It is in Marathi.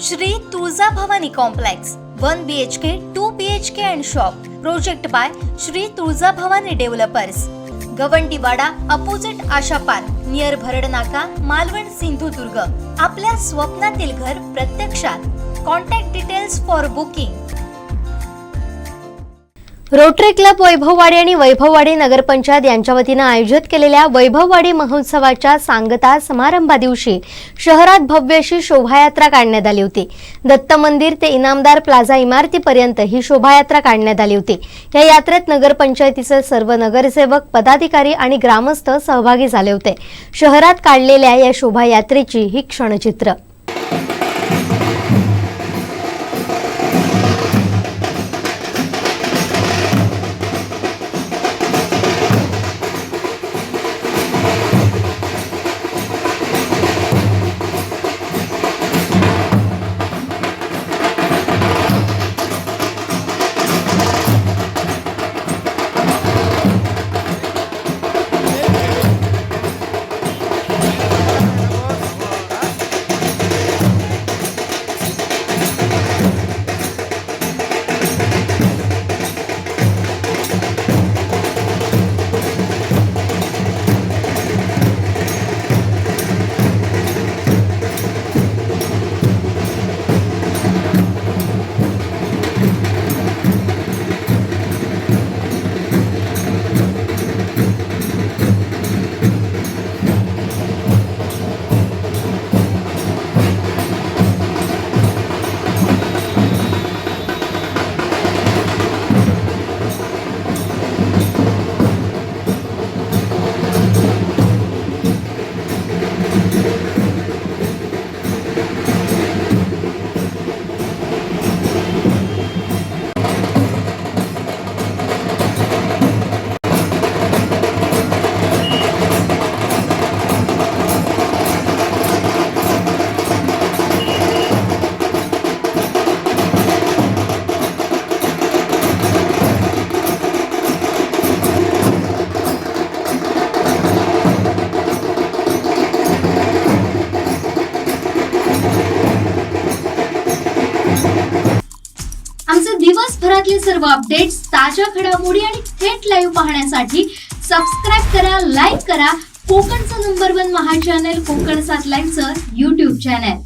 Shri Tuljabhavani complex 1 BHK 2 BHK and shop. Project by Shri Tuljabhavani developers. Gawandiwada opposite Asha park near Bharadnaka, Malvan, Sindhudurg. आपल्या स्वप्नातील घर प्रत्यक्षात. Contact details for booking. Rotary club Vaibhavwadi आणि वैभववाडी नगरपंचायत यांच्या वतीने आयोजित केलेल्या वैभववाडी महोत्सवाच्या सांगता समारंभा दिवशी शहरात भव्य अशी शोभायात्रा काढण्यात आली होती. दत्त मंदिर ते इनामदार प्लाझा इमारतीपर्यंत ही शोभायात्रा काढण्यात आली होती. या यात्रेत नगरपंचायतीचे सर्व नगरसेवक, पदाधिकारी आणि ग्रामस्थ सहभागी झाले होते. शहरात काढलेल्या या शोभायात्रेची ही क्षणचित्र. आमचे दिवसभरातले सर्व अपडेट्स, ताज्या घडामोडी आणि थेट लाईव्ह पाहण्यासाठी सबस्क्राईब करा, लाईक करा कोकणचं नंबर 1 महा चॅनल कोकण 7 लाईव्हचं YouTube चॅनल.